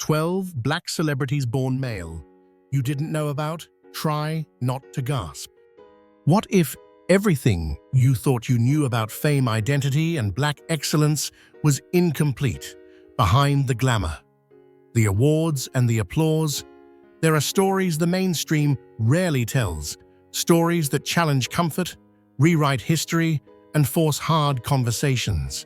12 black celebrities born male you didn't know about? Try not to gasp. What if everything you thought you knew about fame, identity, and black excellence was incomplete behind the glamour, the awards, and the applause? There are stories the mainstream rarely tells, stories that challenge comfort, rewrite history, and force hard conversations.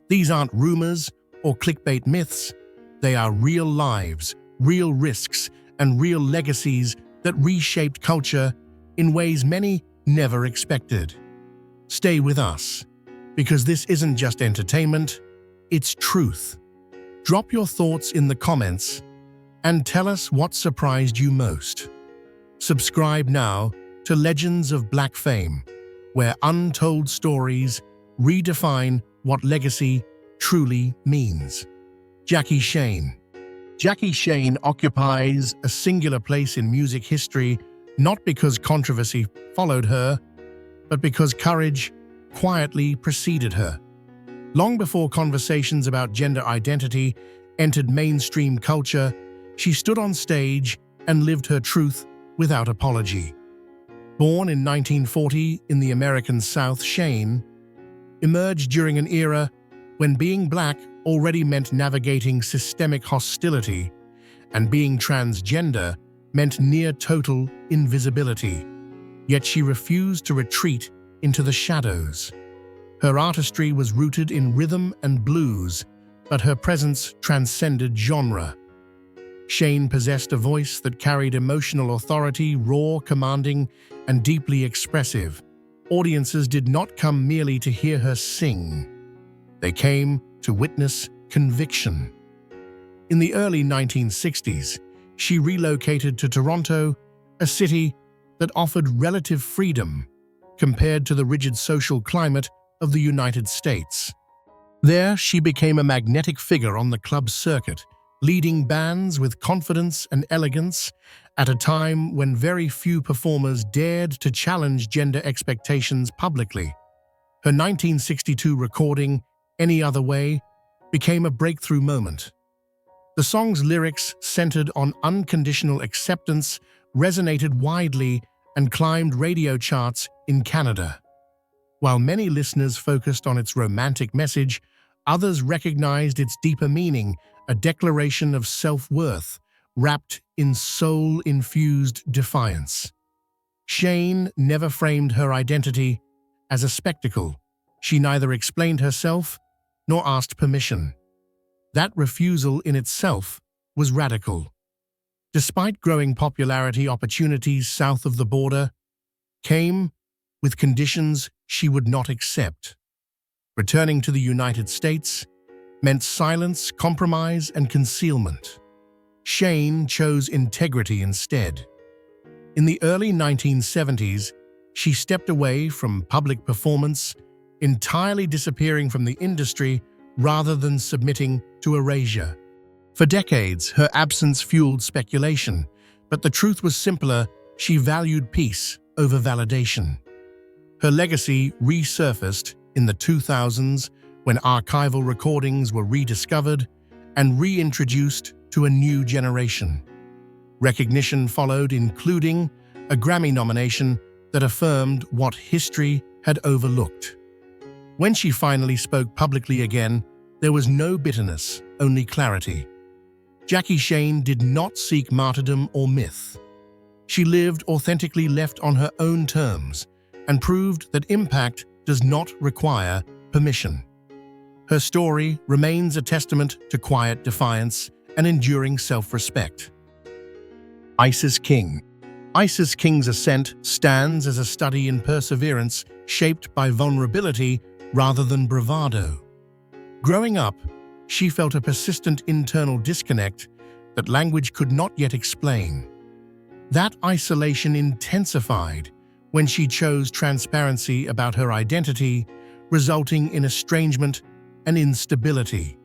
These aren't rumors or clickbait myths. They are real lives, real risks, and real legacies that reshaped culture in ways many never expected. Stay with us, because this isn't just entertainment, it's truth. Drop your thoughts in the comments and tell us what surprised you most. Subscribe now to Legends of Black Fame, where untold stories redefine what legacy truly means. Jackie Shane. Jackie Shane occupies a singular place in music history, not because controversy followed her, but because courage quietly preceded her. Long before conversations about gender identity entered mainstream culture, she stood on stage and lived her truth without apology. Born in 1940 in the American South, Shane emerged during an era when being black already meant navigating systemic hostility, and being transgender meant near-total invisibility. Yet she refused to retreat into the shadows. Her artistry was rooted in rhythm and blues, but her presence transcended genre. Shane possessed a voice that carried emotional authority, raw, commanding, and deeply expressive. Audiences did not come merely to hear her sing. They came to witness conviction. In the early 1960s, she relocated to Toronto, a city that offered relative freedom compared to the rigid social climate of the United States. There, she became a magnetic figure on the club circuit, leading bands with confidence and elegance at a time when very few performers dared to challenge gender expectations publicly. Her 1962 recording, Any Other Way, became a breakthrough moment. The song's lyrics, centered on unconditional acceptance, resonated widely and climbed radio charts in Canada. While many listeners focused on its romantic message, others recognized its deeper meaning, a declaration of self-worth wrapped in soul-infused defiance. Shane never framed her identity as a spectacle. She neither explained herself nor asked permission. That refusal in itself was radical. Despite growing popularity, opportunities south of the border came with conditions she would not accept. Returning to the United States meant silence, compromise, and concealment. Shane chose integrity instead. In the early 1970s, she stepped away from public performance, entirely disappearing from the industry rather than submitting to erasure. For decades, her absence fueled speculation, but the truth was simpler: she valued peace over validation. Her legacy resurfaced in the 2000s when archival recordings were rediscovered and reintroduced to a new generation. Recognition followed, including a Grammy nomination that affirmed what history had overlooked. When she finally spoke publicly again, there was no bitterness, only clarity. Jackie Shane did not seek martyrdom or myth. She lived authentically, left on her own terms, and proved that impact does not require permission. Her story remains a testament to quiet defiance and enduring self-respect. Isis King. Isis King's ascent stands as a study in perseverance shaped by vulnerability rather than bravado. Growing up, she felt a persistent internal disconnect that language could not yet explain. That isolation intensified when she chose transparency about her identity, resulting in estrangement and instability.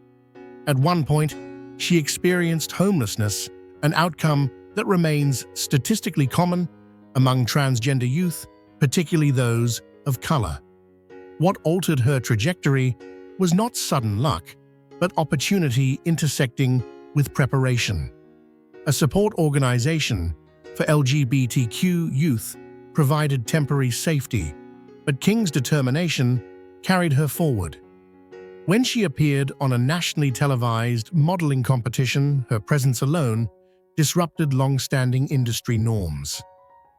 At one point, she experienced homelessness, an outcome that remains statistically common among transgender youth, particularly those of color. What altered her trajectory was not sudden luck, but opportunity intersecting with preparation. A support organization for LGBTQ youth provided temporary safety, but King's determination carried her forward. When she appeared on a nationally televised modeling competition, her presence alone disrupted long-standing industry norms.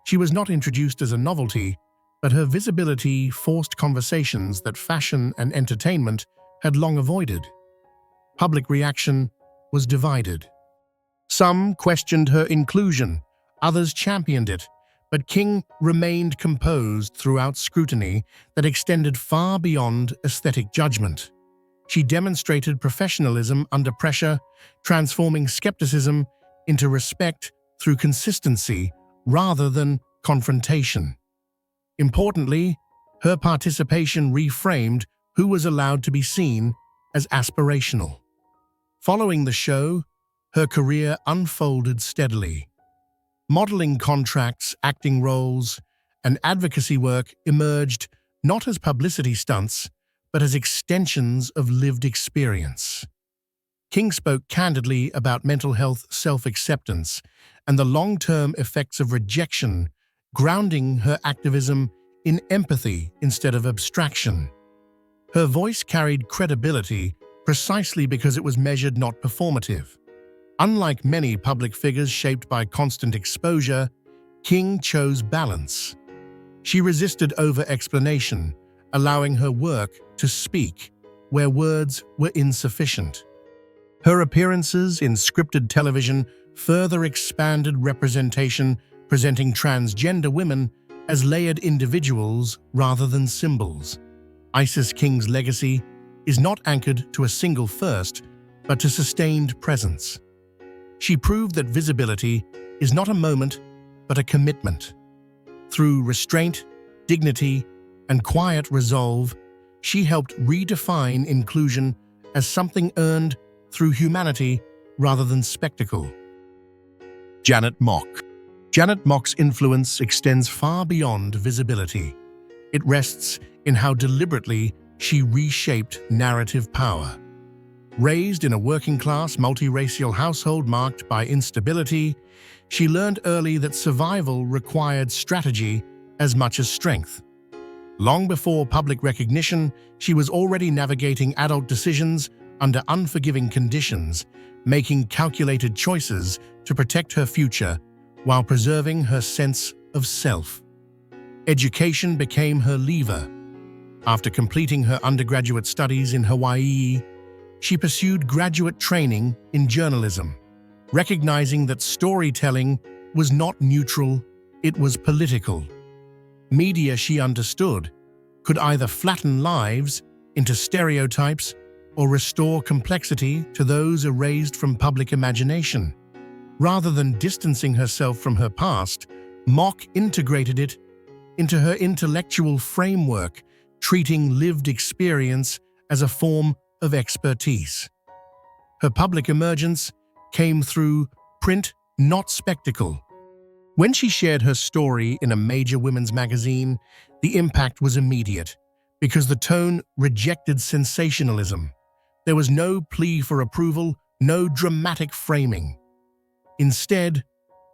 She was not introduced as a novelty, but her visibility forced conversations that fashion and entertainment had long avoided. Public reaction was divided. Some questioned her inclusion, others championed it, but King remained composed throughout scrutiny that extended far beyond aesthetic judgment. She demonstrated professionalism under pressure, transforming skepticism into respect through consistency rather than confrontation. Importantly, her participation reframed who was allowed to be seen as aspirational. Following the show, her career unfolded steadily. Modeling contracts, acting roles, and advocacy work emerged not as publicity stunts, but as extensions of lived experience. King spoke candidly about mental health, self-acceptance, and the long-term effects of rejection, grounding her activism in empathy instead of abstraction. Her voice carried credibility precisely because it was measured, not performative. Unlike many public figures shaped by constant exposure, King chose balance. She resisted over-explanation, allowing her work to speak where words were insufficient. Her appearances in scripted television further expanded representation, presenting transgender women as layered individuals rather than symbols. Isis King's legacy is not anchored to a single first, but to sustained presence. She proved that visibility is not a moment, but a commitment. Through restraint, dignity, and quiet resolve, she helped redefine inclusion as something earned through humanity rather than spectacle. Janet Mock. Janet Mock's influence extends far beyond visibility. It rests in how deliberately she reshaped narrative power. Raised in a working-class, multiracial household marked by instability, she learned early that survival required strategy as much as strength. Long before public recognition, she was already navigating adult decisions under unforgiving conditions, making calculated choices to protect her future while preserving her sense of self. Education became her lever. After completing her undergraduate studies in Hawaii, she pursued graduate training in journalism, recognizing that storytelling was not neutral, it was political. Media, she understood, could either flatten lives into stereotypes or restore complexity to those erased from public imagination. Rather than distancing herself from her past, Mock integrated it into her intellectual framework, treating lived experience as a form of expertise. Her public emergence came through print, not spectacle. When she shared her story in a major women's magazine, the impact was immediate, because the tone rejected sensationalism. There was no plea for approval, no dramatic framing. Instead,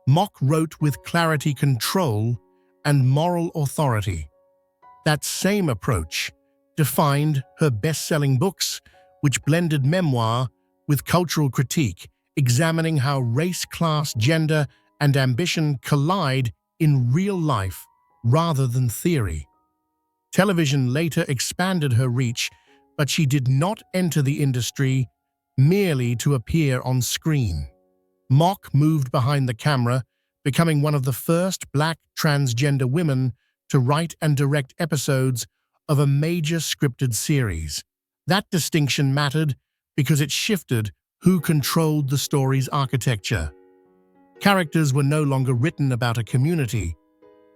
Mock wrote with clarity, control, and moral authority. That same approach defined her best-selling books, which blended memoir with cultural critique, examining how race, class, gender, and ambition collide in real life rather than theory. Television later expanded her reach, but she did not enter the industry merely to appear on screen. Mock moved behind the camera, becoming one of the first Black transgender women to write and direct episodes of a major scripted series. That distinction mattered because it shifted who controlled the story's architecture. Characters were no longer written about a community.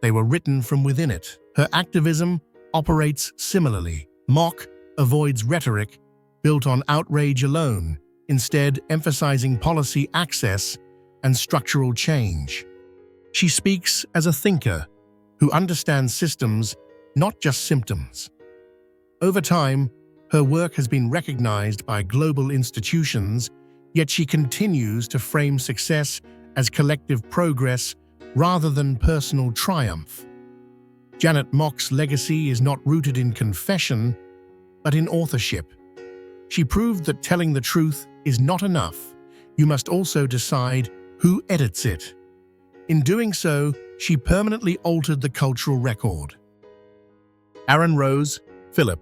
They were written from within it. Her activism operates similarly. Mock avoids rhetoric built on outrage alone, instead emphasizing policy access and structural change. She speaks as a thinker who understands systems, not just symptoms. Over time, her work has been recognized by global institutions, Yet she continues to frame success as collective progress rather than personal triumph. Janet Mock's legacy is not rooted in confession, but in authorship. She proved that telling the truth is not enough. You must also decide who edits it. In doing so, she permanently altered the cultural record. Aaron Rose, Philip.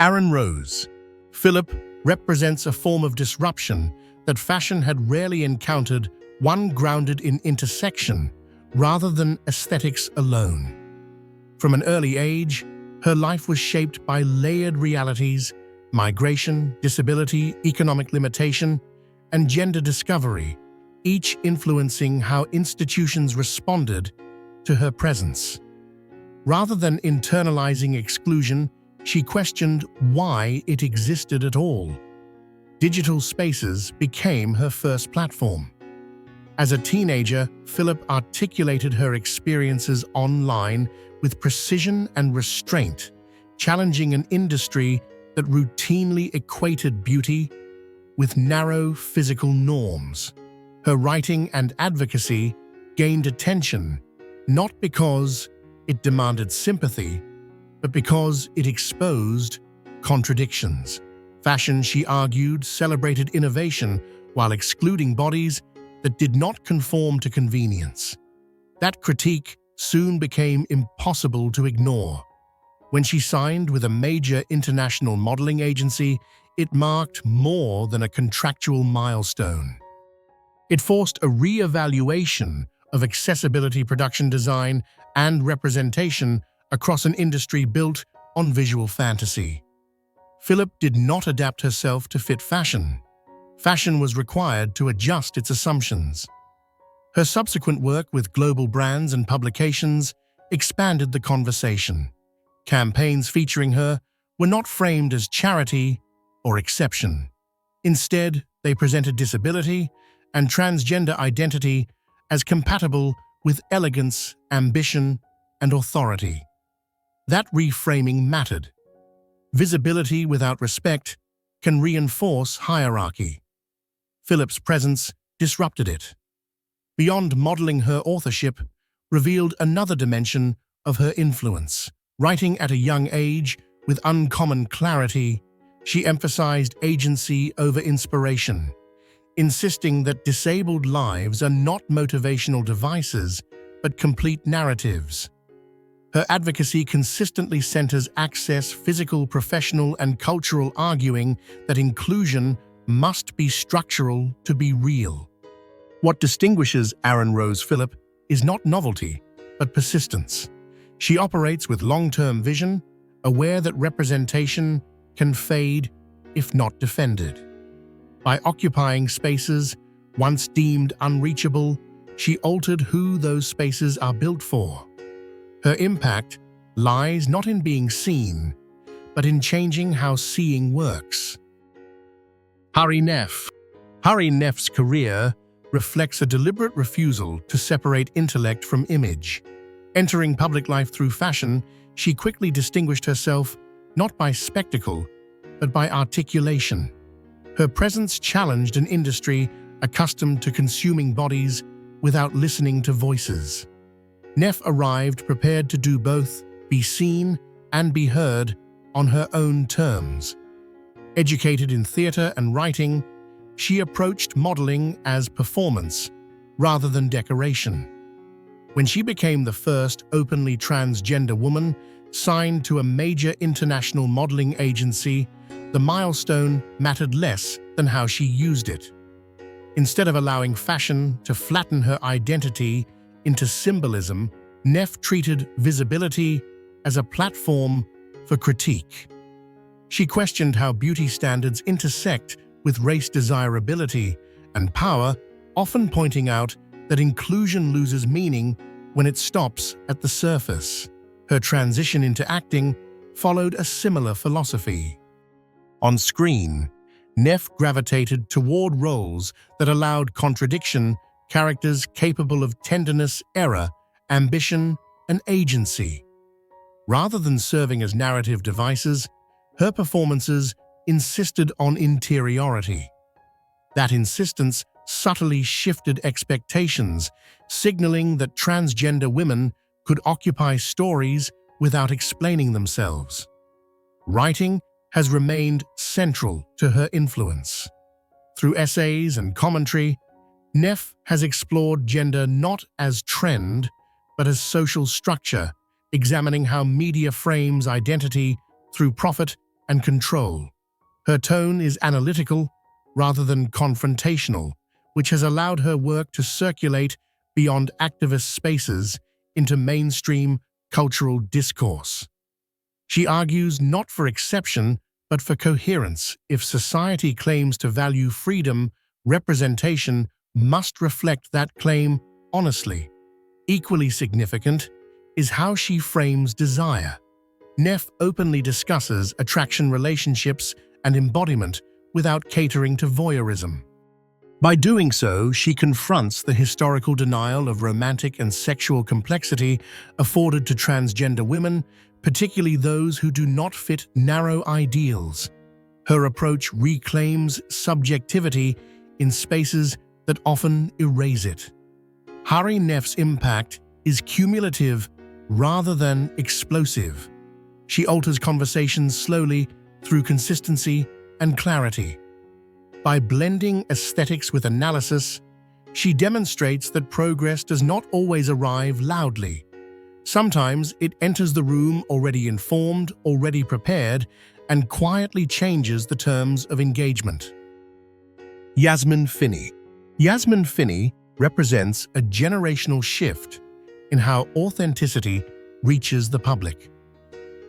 Aaron Rose. Philip represents a form of disruption that fashion had rarely encountered, one grounded in intersection rather than aesthetics alone. From an early age, her life was shaped by layered realities: migration, disability, economic limitation, and gender discovery, each influencing how institutions responded to her presence. Rather than internalizing exclusion, she questioned why it existed at all. Digital spaces became her first platform. As a teenager, Philip articulated her experiences online with precision and restraint, challenging an industry that routinely equated beauty with narrow physical norms. Her writing and advocacy gained attention, not because it demanded sympathy, but because it exposed contradictions. Fashion, she argued, celebrated innovation while excluding bodies that did not conform to convenience. That critique soon became impossible to ignore. When she signed with a major international modeling agency, it marked more than a contractual milestone. It forced a re-evaluation of accessibility, production design, and representation across an industry built on visual fantasy. Philip did not adapt herself to fit fashion. Fashion was required to adjust its assumptions. Her subsequent work with global brands and publications expanded the conversation. Campaigns featuring her were not framed as charity or exception. Instead, they presented disability and transgender identity as compatible with elegance, ambition, and authority. That reframing mattered. Visibility without respect can reinforce hierarchy. Philip's presence disrupted it. Beyond modeling, her authorship revealed another dimension of her influence. Writing at a young age with uncommon clarity, she emphasized agency over inspiration, insisting that disabled lives are not motivational devices, but complete narratives. Her advocacy consistently centers access, physical, professional, and cultural, arguing that inclusion must be structural to be real. What distinguishes Aaron Rose Philip is not novelty, but persistence. She operates with long-term vision, aware that representation can fade if not defended. By occupying spaces once deemed unreachable, she altered who those spaces are built for. Her impact lies not in being seen, but in changing how seeing works. Hari Nef. Hari Nef's career reflects a deliberate refusal to separate intellect from image. Entering public life through fashion, she quickly distinguished herself not by spectacle, but by articulation. Her presence challenged an industry accustomed to consuming bodies without listening to voices. Nef arrived prepared to do both, be seen and be heard on her own terms. Educated in theater and writing, she approached modeling as performance rather than decoration. When she became the first openly transgender woman signed to a major international modeling agency, the milestone mattered less than how she used it. Instead of allowing fashion to flatten her identity into symbolism, Nef treated visibility as a platform for critique. She questioned how beauty standards intersect with race desirability and power, often pointing out that inclusion loses meaning when it stops at the surface. Her transition into acting followed a similar philosophy. On screen, Nef gravitated toward roles that allowed contradiction, characters capable of tenderness, error, ambition, and agency. Rather than serving as narrative devices, her performances insisted on interiority. That insistence subtly shifted expectations, signaling that transgender women could occupy stories without explaining themselves. Writing has remained central to her influence. Through essays and commentary, Neff has explored gender not as trend, but as social structure, examining how media frames identity through profit and control. Her tone is analytical rather than confrontational, which has allowed her work to circulate beyond activist spaces into mainstream cultural discourse. She argues not for exception, but for coherence. If society claims to value freedom, representation must reflect that claim honestly. Equally significant is how she frames desire. Neff openly discusses attraction relationships and embodiment without catering to voyeurism. By doing so, she confronts the historical denial of romantic and sexual complexity afforded to transgender women, particularly those who do not fit narrow ideals. Her approach reclaims subjectivity in spaces that often erase it. Hari Neff's impact is cumulative rather than explosive. She alters conversations slowly through consistency and clarity. By blending aesthetics with analysis, she demonstrates that progress does not always arrive loudly. Sometimes it enters the room already informed, already prepared, and quietly changes the terms of engagement. Yasmin Finney. Yasmin Finney represents a generational shift in how authenticity reaches the public.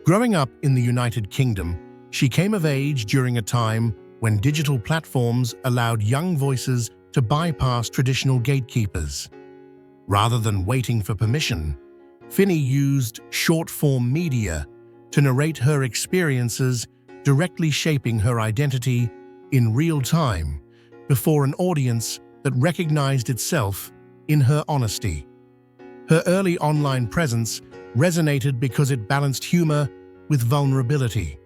Growing up in the United Kingdom, she came of age during a time when digital platforms allowed young voices to bypass traditional gatekeepers. Rather than waiting for permission, Finney used short-form media to narrate her experiences, directly shaping her identity in real time before an audience that recognized itself in her honesty. Her early online presence resonated because it balanced humor with vulnerability.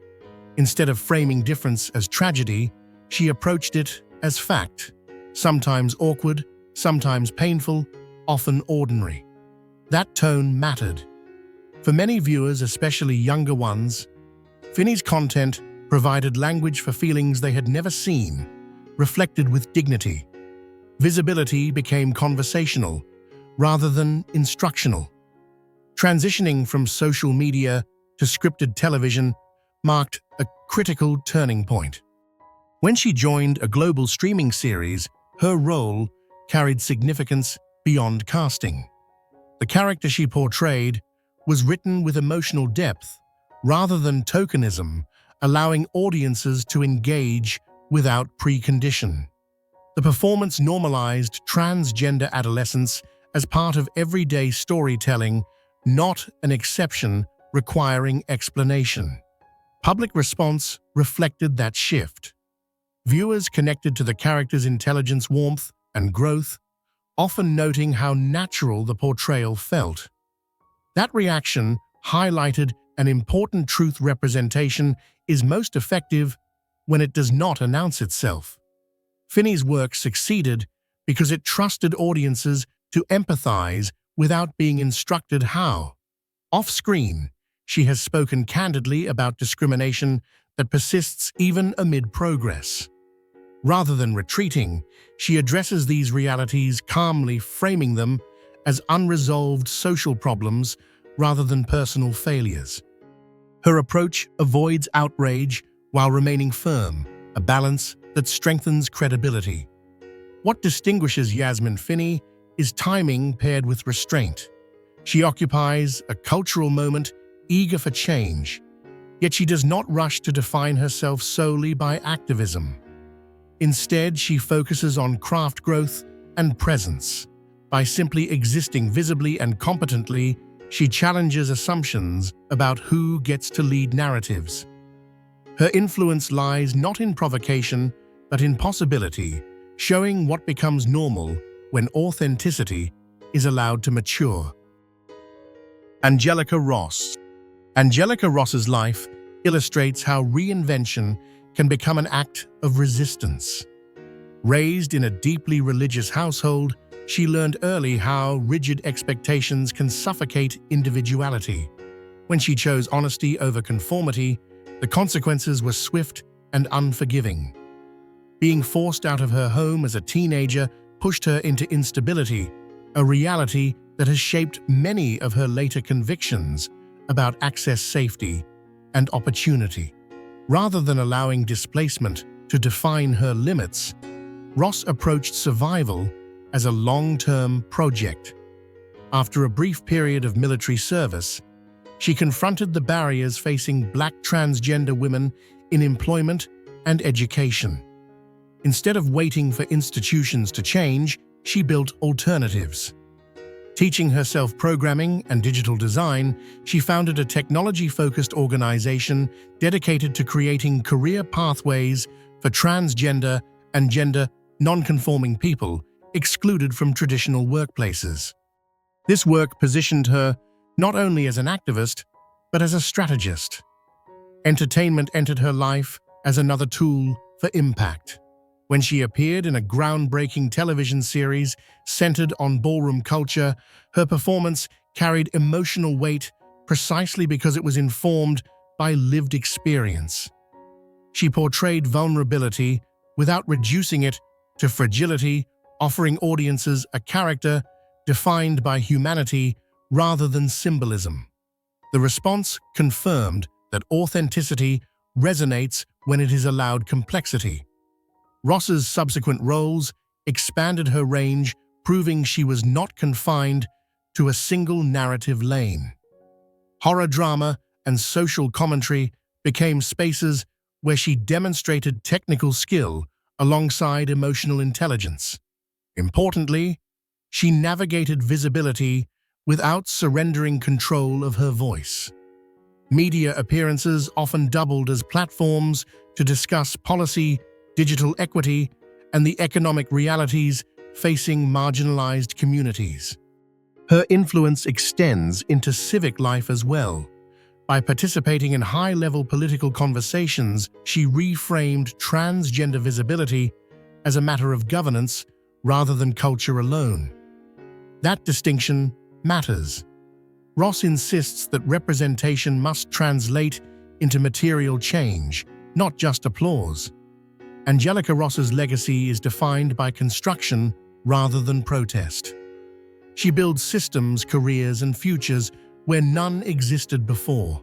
Instead of framing difference as tragedy, she approached it as fact, sometimes awkward, sometimes painful, often ordinary. That tone mattered. For many viewers, especially younger ones, Finney's content provided language for feelings they had never seen, reflected with dignity. Visibility became conversational rather than instructional. Transitioning from social media to scripted television marked a critical turning point. When she joined a global streaming series, her role carried significance beyond casting. The character she portrayed was written with emotional depth rather than tokenism, allowing audiences to engage without precondition. The performance normalized transgender adolescence as part of everyday storytelling, not an exception requiring explanation. Public response reflected that shift. Viewers connected to the character's intelligence, warmth, and growth, often noting how natural the portrayal felt. That reaction highlighted an important truth: representation is most effective when it does not announce itself. Finney's work succeeded because it trusted audiences to empathize without being instructed how. Off-screen, she has spoken candidly about discrimination that persists even amid progress. Rather than retreating, she addresses these realities calmly, framing them as unresolved social problems rather than personal failures. Her approach avoids outrage while remaining firm, a balance that strengthens credibility. What distinguishes Yasmin Finney is timing paired with restraint. She occupies a cultural moment, eager for change, yet she does not rush to define herself solely by activism. Instead, she focuses on craft growth and presence. By simply existing visibly and competently, she challenges assumptions about who gets to lead narratives. Her influence lies not in provocation, but in possibility, showing what becomes normal when authenticity is allowed to mature. Angelica Ross. Angelica Ross's life illustrates how reinvention can become an act of resistance. Raised in a deeply religious household, she learned early how rigid expectations can suffocate individuality. When she chose honesty over conformity, the consequences were swift and unforgiving. Being forced out of her home as a teenager pushed her into instability, a reality that has shaped many of her later convictions about access, safety, and opportunity. Rather than allowing displacement to define her limits, Ross approached survival as a long-term project. After a brief period of military service, she confronted the barriers facing Black transgender women in employment and education. Instead of waiting for institutions to change, she built alternatives. Teaching herself programming and digital design, she founded a technology-focused organization dedicated to creating career pathways for transgender and gender non-conforming people excluded from traditional workplaces. This work positioned her not only as an activist, but as a strategist. Entertainment entered her life as another tool for impact. When she appeared in a groundbreaking television series centered on ballroom culture, her performance carried emotional weight precisely because it was informed by lived experience. She portrayed vulnerability without reducing it to fragility, offering audiences a character defined by humanity rather than symbolism. The response confirmed that authenticity resonates when it is allowed complexity. Ross's subsequent roles expanded her range, proving she was not confined to a single narrative lane. Horror drama and social commentary became spaces where she demonstrated technical skill alongside emotional intelligence. Importantly, she navigated visibility without surrendering control of her voice. Media appearances often doubled as platforms to discuss policy, digital equity, and the economic realities facing marginalized communities. Her influence extends into civic life as well. By participating in high-level political conversations, she reframed transgender visibility as a matter of governance rather than culture alone. That distinction matters. Ross insists that representation must translate into material change, not just applause. Angelica Ross's legacy is defined by construction rather than protest. She builds systems, careers, and futures where none existed before.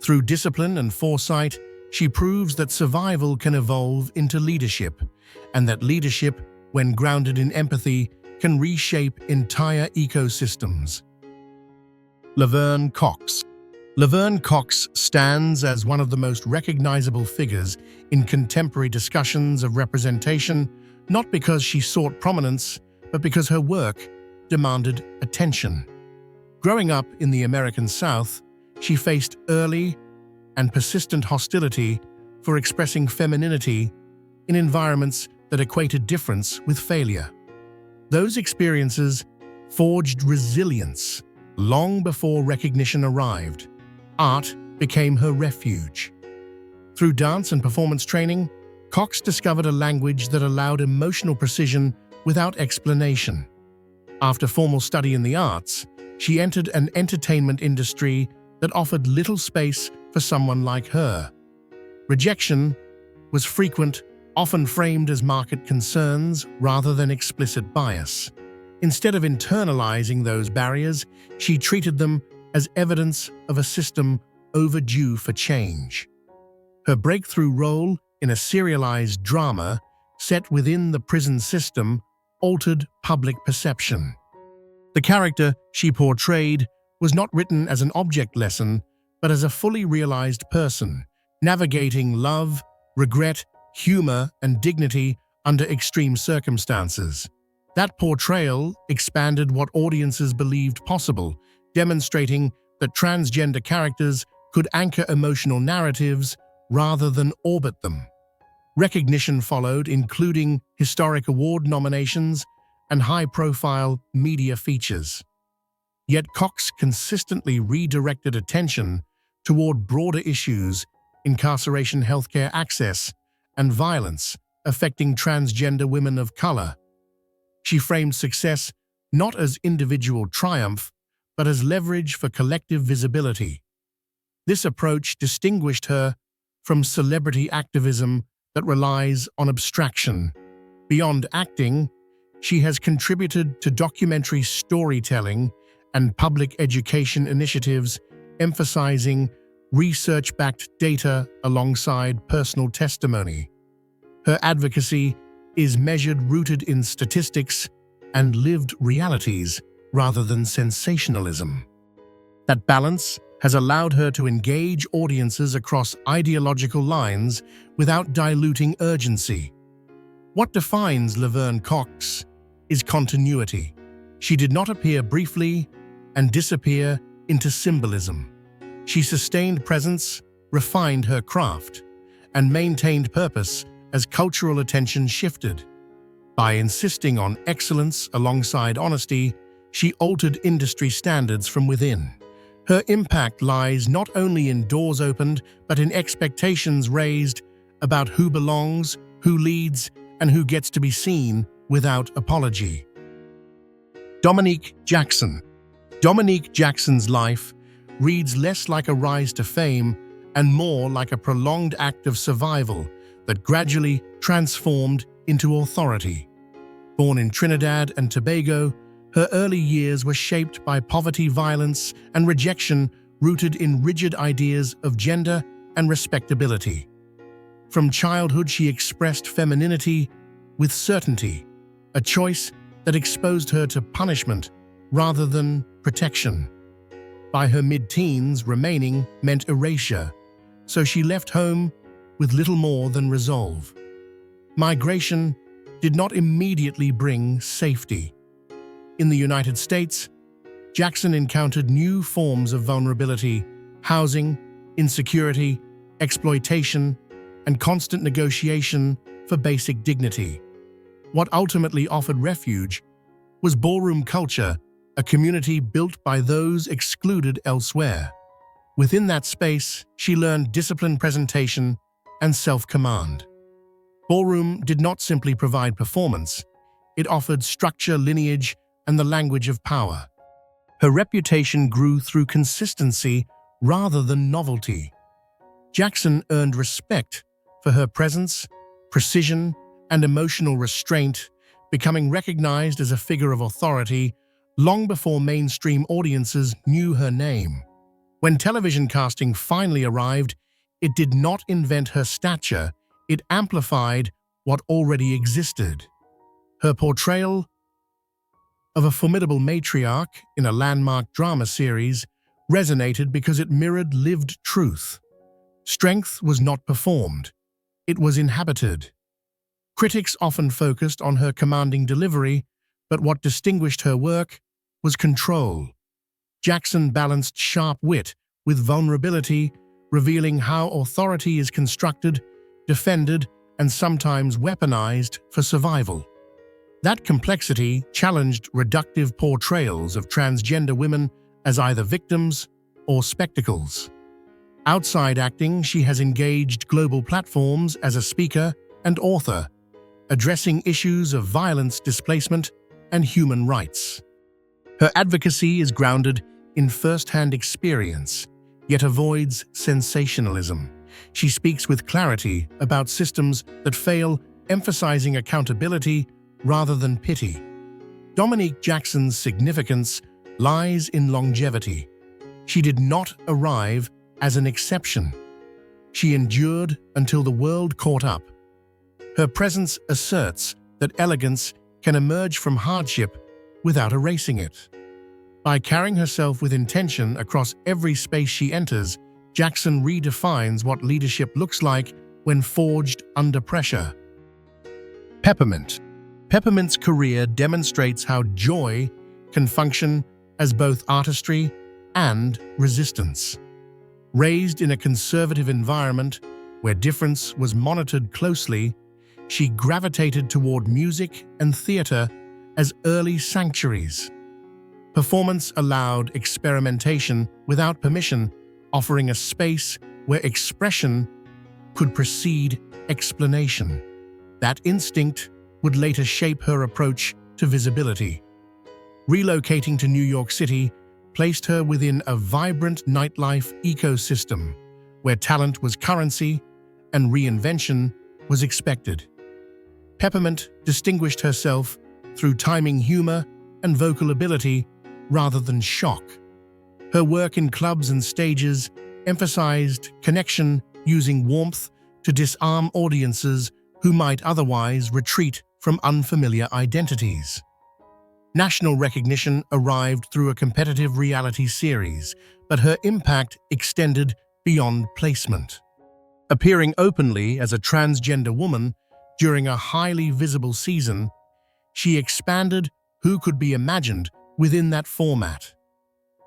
Through discipline and foresight, she proves that survival can evolve into leadership, and that leadership, when grounded in empathy, can reshape entire ecosystems. Laverne Cox. Laverne Cox stands as one of the most recognizable figures in contemporary discussions of representation, not because she sought prominence, but because her work demanded attention. Growing up in the American South, she faced early and persistent hostility for expressing femininity in environments that equated difference with failure. Those experiences forged resilience long before recognition arrived. Art became her refuge. Through dance and performance training, Cox discovered a language that allowed emotional precision without explanation. After formal study in the arts, she entered an entertainment industry that offered little space for someone like her. Rejection was frequent, often framed as market concerns rather than explicit bias. Instead of internalizing those barriers, she treated them as evidence of a system overdue for change. Her breakthrough role in a serialized drama set within the prison system altered public perception. The character she portrayed was not written as an object lesson, but as a fully realized person, navigating love, regret, humor, and dignity under extreme circumstances. That portrayal expanded what audiences believed possible, demonstrating that transgender characters could anchor emotional narratives rather than orbit them. Recognition followed, including historic award nominations and high-profile media features. Yet Cox consistently redirected attention toward broader issues: incarceration, healthcare access, and violence, affecting transgender women of color. She framed success not as individual triumph, but as leverage for collective visibility. This approach distinguished her from celebrity activism that relies on abstraction. Beyond acting, she has contributed to documentary storytelling and public education initiatives emphasizing research-backed data alongside personal testimony. Her advocacy is rooted in statistics and lived realities rather than sensationalism. That balance has allowed her to engage audiences across ideological lines without diluting urgency. What defines Laverne Cox is continuity. She did not appear briefly and disappear into symbolism. She sustained presence, refined her craft, and maintained purpose as cultural attention shifted. By insisting on excellence alongside honesty, she altered industry standards from within. Her impact lies not only in doors opened, but in expectations raised about who belongs, who leads, and who gets to be seen without apology. Dominique Jackson. Dominique Jackson's life reads less like a rise to fame and more like a prolonged act of survival that gradually transformed into authority. Born in Trinidad and Tobago, her early years were shaped by poverty, violence, and rejection rooted in rigid ideas of gender and respectability. From childhood, she expressed femininity with certainty, a choice that exposed her to punishment rather than protection. By her mid-teens, remaining meant erasure, so she left home with little more than resolve. Migration did not immediately bring safety. In the United States, Jackson encountered new forms of vulnerability: housing, insecurity, exploitation, and constant negotiation for basic dignity. What ultimately offered refuge was ballroom culture, a community built by those excluded elsewhere. Within that space, she learned disciplined presentation and self-command. Ballroom did not simply provide performance, it offered structure, lineage, and the language of power. Her reputation grew through consistency rather than novelty. Jackson earned respect for her presence, precision, and emotional restraint, becoming recognized as a figure of authority long before mainstream audiences knew her name. When television casting finally arrived, it did not invent her stature, it amplified what already existed. Her portrayal of a formidable matriarch in a landmark drama series resonated because it mirrored lived truth. Strength was not performed, it was inhabited. Critics often focused on her commanding delivery, but what distinguished her work was control. Jackson balanced sharp wit with vulnerability, revealing how authority is constructed, defended, and sometimes weaponized for survival. That complexity challenged reductive portrayals of transgender women as either victims or spectacles. Outside acting, she has engaged global platforms as a speaker and author, addressing issues of violence, displacement, and human rights. Her advocacy is grounded in first-hand experience, yet avoids sensationalism. She speaks with clarity about systems that fail, emphasizing accountability rather than pity. Dominique Jackson's significance lies in longevity. She did not arrive as an exception. She endured until the world caught up. Her presence asserts that elegance can emerge from hardship without erasing it. By carrying herself with intention across every space she enters, Jackson redefines what leadership looks like when forged under pressure. Peppermint. Peppermint's career demonstrates how joy can function as both artistry and resistance. Raised in a conservative environment where difference was monitored closely, she gravitated toward music and theater as early sanctuaries. Performance allowed experimentation without permission, offering a space where expression could precede explanation. That instinct would later shape her approach to visibility. Relocating to New York City placed her within a vibrant nightlife ecosystem where talent was currency and reinvention was expected. Peppermint distinguished herself through timing humor and vocal ability rather than shock. Her work in clubs and stages emphasized connection, using warmth to disarm audiences who might otherwise retreat from unfamiliar identities. National recognition arrived through a competitive reality series, but her impact extended beyond placement. Appearing openly as a transgender woman during a highly visible season, she expanded who could be imagined within that format.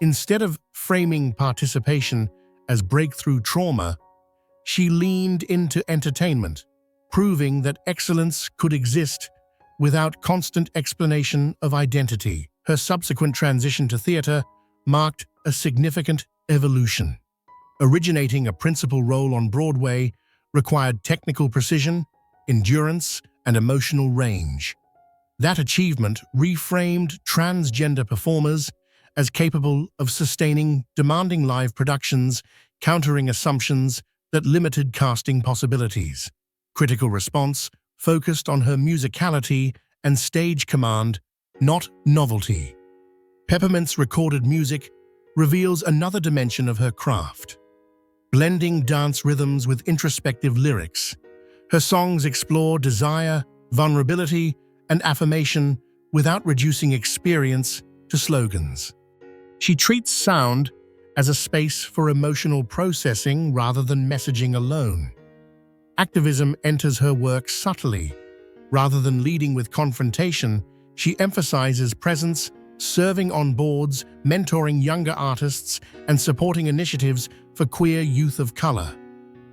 Instead of framing participation as breakthrough trauma, she leaned into entertainment, proving that excellence could exist without constant explanation of identity. Her subsequent transition to theater marked a significant evolution. Originating a principal role on Broadway required technical precision, endurance, and emotional range. That achievement reframed transgender performers as capable of sustaining demanding live productions, countering assumptions that limited casting possibilities. Critical response focused on her musicality and stage command, not novelty. Peppermint's recorded music reveals another dimension of her craft. Blending dance rhythms with introspective lyrics, her songs explore desire, vulnerability, and affirmation without reducing experience to slogans. She treats sound as a space for emotional processing rather than messaging alone. Activism enters her work subtly. Rather than leading with confrontation, she emphasizes presence, serving on boards, mentoring younger artists, and supporting initiatives for queer youth of color.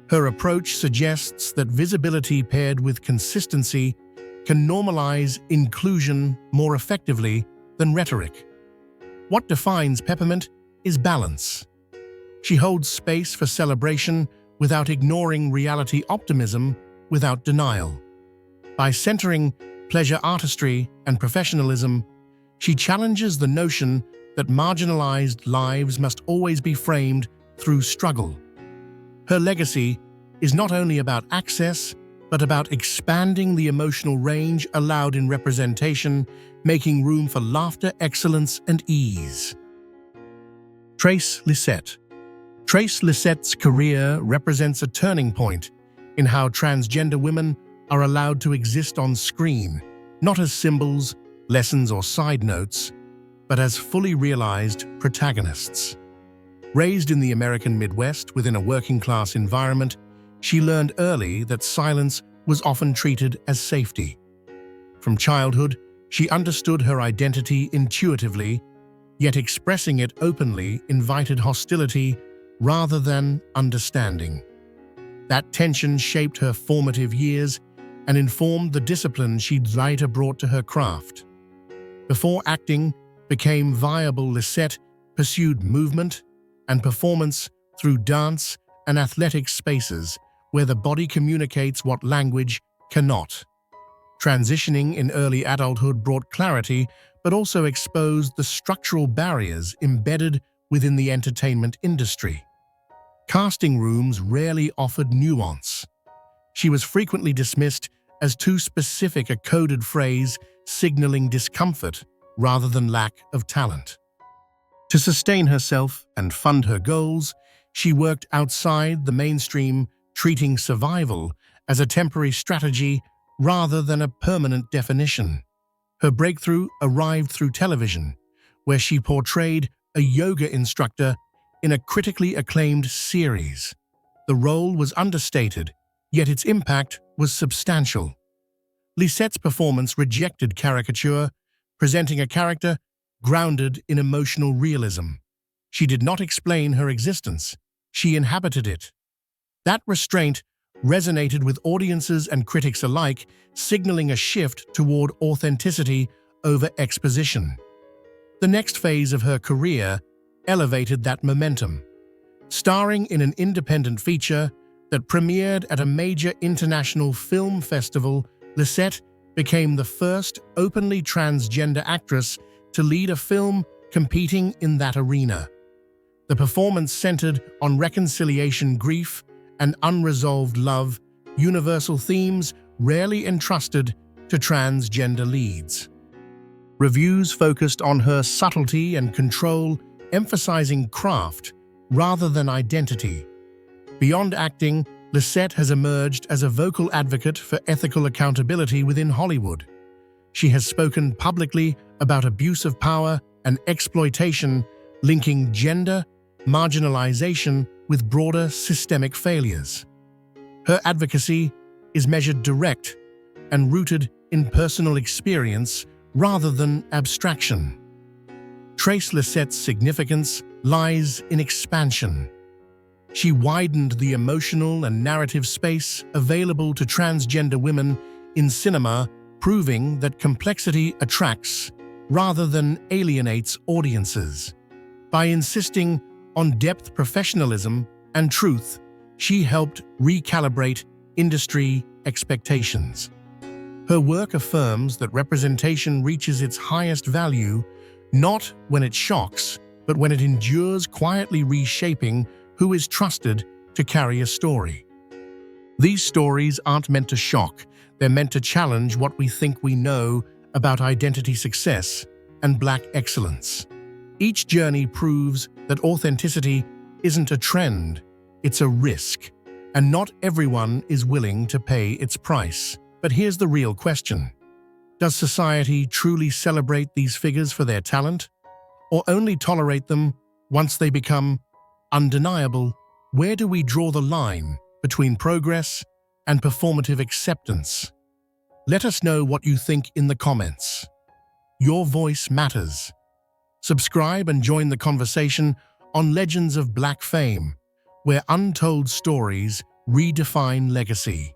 Her approach suggests that visibility paired with consistency can normalize inclusion more effectively than rhetoric. What defines Peppermint is balance. She holds space for celebration without ignoring reality, optimism without denial. By centering pleasure artistry and professionalism, she challenges the notion that marginalized lives must always be framed through struggle. Her legacy is not only about access, but about expanding the emotional range allowed in representation, making room for laughter, excellence, and ease. Trace Lysette. Trace Lysette's career represents a turning point in how transgender women are allowed to exist on screen, not as symbols, lessons, or side notes, but as fully realized protagonists. Raised in the American Midwest within a working-class environment, she learned early that silence was often treated as safety. From childhood, she understood her identity intuitively, yet expressing it openly invited hostility rather than understanding. That tension shaped her formative years and informed the discipline she later brought to her craft. Before acting became viable, Lysette pursued movement and performance through dance and athletic spaces where the body communicates what language cannot. Transitioning in early adulthood brought clarity, but also exposed the structural barriers embedded within the entertainment industry. Casting rooms rarely offered nuance. She was frequently dismissed as too specific, a coded phrase signaling discomfort rather than lack of talent. To sustain herself and fund her goals, she worked outside the mainstream, treating survival as a temporary strategy rather than a permanent definition. Her breakthrough arrived through television, where she portrayed a yoga instructor in a critically acclaimed series. The role was understated, yet its impact was substantial. Lysette's performance rejected caricature, presenting a character grounded in emotional realism. She did not explain her existence, she inhabited it. That restraint resonated with audiences and critics alike, signaling a shift toward authenticity over exposition. The next phase of her career elevated that momentum. Starring in an independent feature that premiered at a major international film festival Lisette became the first openly transgender actress to lead a film competing in that arena. The performance centered on reconciliation, grief, and unresolved love, universal themes rarely entrusted to transgender leads. Reviews focused on her subtlety and control, emphasizing craft rather than identity. Beyond acting, Lisette has emerged as a vocal advocate for ethical accountability within Hollywood. She has spoken publicly about abuse of power and exploitation, linking gender marginalization with broader systemic failures. Her advocacy is measured direct and rooted in personal experience rather than abstraction. Trace Lisette's significance lies in expansion. She widened the emotional and narrative space available to transgender women in cinema, proving that complexity attracts rather than alienates audiences. By insisting on depth, professionalism, and truth, she helped recalibrate industry expectations. Her work affirms that representation reaches its highest value not when it shocks, but when it endures, quietly reshaping who is trusted to carry a story. These stories aren't meant to shock, they're meant to challenge what we think we know about identity, success, and Black excellence. Each journey proves that authenticity isn't a trend, it's a risk, and not everyone is willing to pay its price. But here's the real question. Does society truly celebrate these figures for their talent, or only tolerate them once they become undeniable? Where do we draw the line between progress and performative acceptance? Let us know what you think in the comments. Your voice matters. Subscribe and join the conversation on Legends of Black Fame, where untold stories redefine legacy.